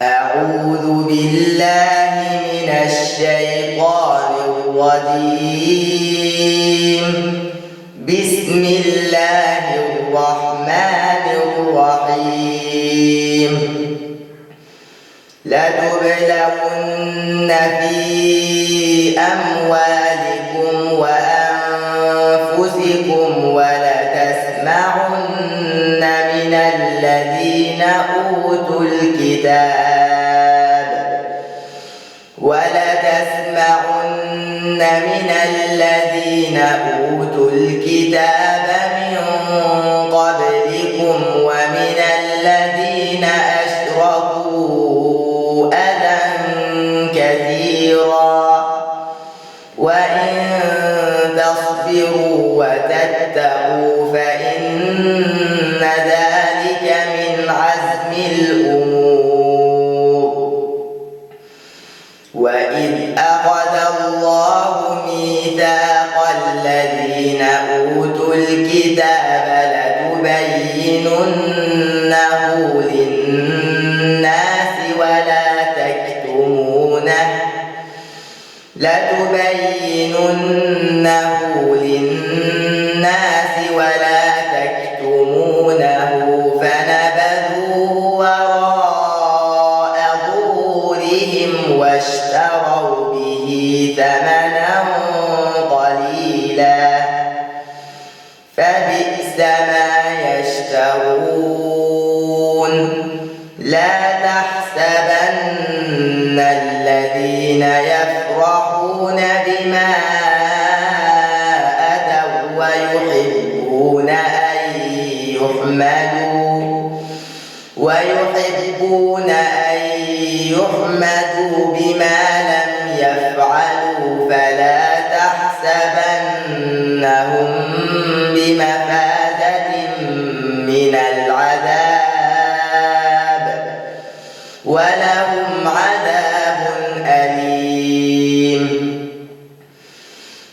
أعوذ بالله من الشيطان الرجيم. بسم الله الرحمن الرحيم. لتبلغن في أموالكم وأنفسكم ولتسمعن من الذين أوتوا الكتاب من قبلكم ومن الذين أشركوا أذى كثيرا وإن تصبروا وتتقوا فإن ذلك من عزم الأمور. وإذ أخذ الله ميثاق الذين أوتوا الكتاب لتبيننه للناس ولا تكتمونه فنبذوه وراء ظهورهم واشتروا به ثمنا قليلا فبئس ما يشترون. لا تحسبن الذين يفرحون بما أتوا ويحبون أن يحمدوا بما لم يفعلوا فلا تحسبنهم بمفازة من العذاب ولهم عذاب أليم.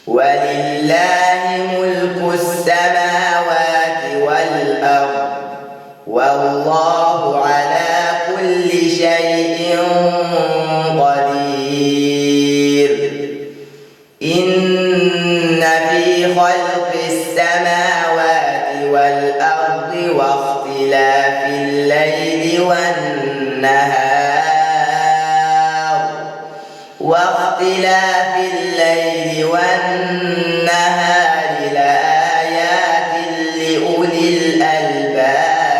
ولله ملك السماوات والأرض والله على كل شيء قدير. إن في خلق السماوات والأرض واختلاف الليل والنهار لآيات لأولي الألباب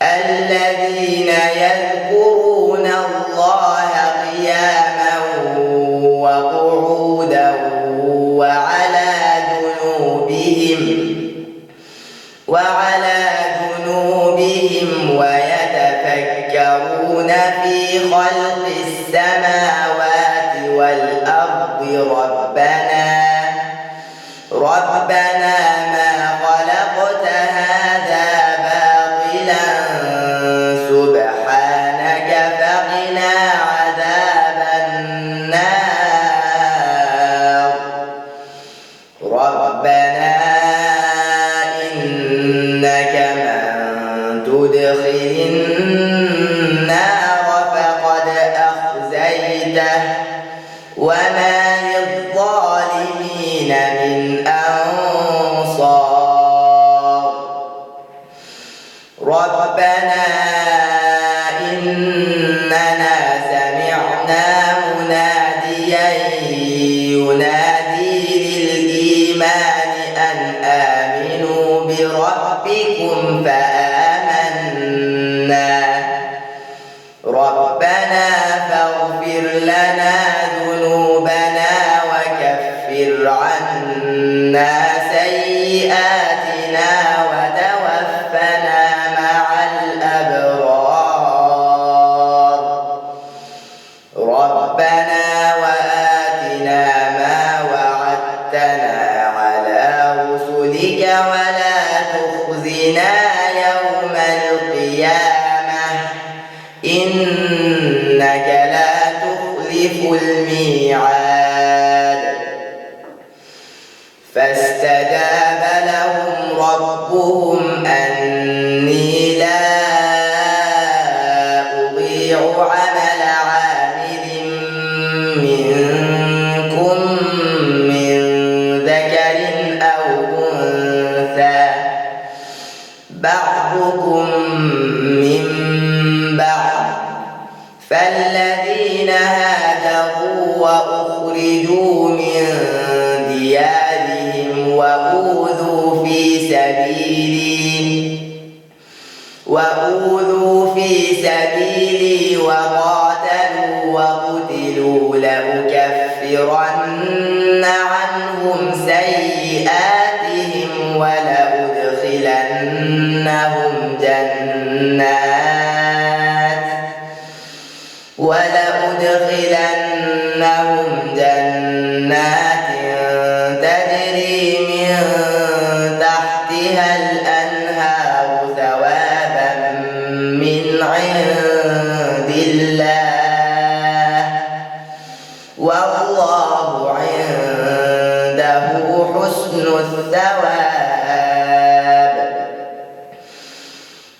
الذين يذكرون الله قياما وقعودا وعلى جنوبهم ويتفكرون في خلق السماوات والأرض ربنا ما خلقت هذا باطلا سبحانك فقنا عذاب النار. ربنا إنك من تدخل النار فقد أخزيته وما للظالمين من أنصار. ربنا إننا سمعنا مناديا ينادي للإيمان أن آمنوا بربكم فآمنا. ربنا فاغفر لنا ذنوبنا وكفر عنا سيئاتنا وتوفنا مع الأبرار. ربنا وآتنا ما وعدتنا على رسلك ولا تخزنا يوم القيامة إنك لا تخلف الميعاد. فاستجاب لهم ربهم أني لا بعضكم من بعض فالذين هاجروا وأخرجوا من ديارهم وأوذوا في سبيلي وقاتلوا وقتلوا لأكفرن عنهم سيئاتهم ولأدخلنهم جنات تجري من تحتها الأنهار ثوابا من عند الله والله عنده حسن الثواب.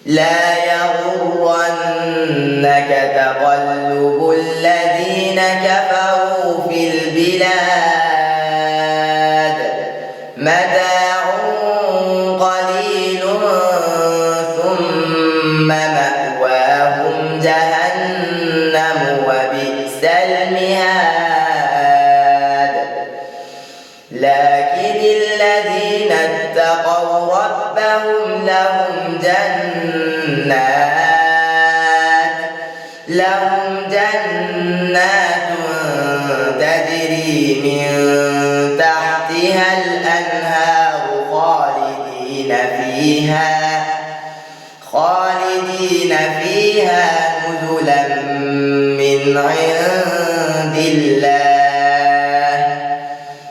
لا يغرنك تقلب الذين كفروا في البلاد متاع قليل ثم مأواهم جهنم وبئس المهاد. لكن الذين اتقوا ربهم لهم جنات تجري من تحتها الأنهار خالدين فيها نزلا من عند الله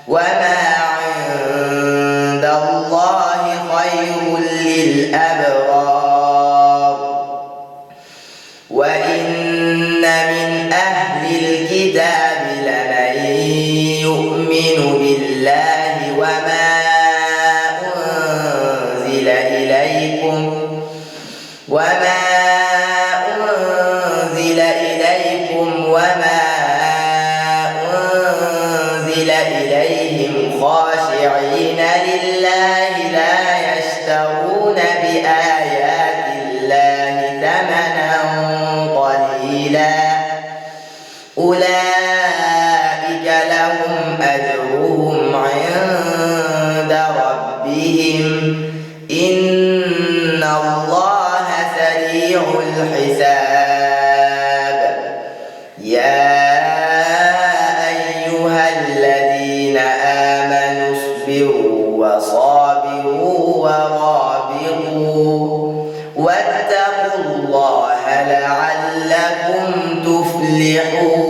وما عند الله خير للأبرار. وإن من أهل الكتاب لمن يؤمن بالله وما أنزل إليكم وما أنزل إليهم خاشعين لله لا يشترون بآيات الله ثمنا قليلا أولئك لهم أجرهم عند ربهم إن الله سريع الحساب. يا أيها الذين آمنوا اصبروا وصابروا ورابطوا واتقوا الله لعلكم تفلحون.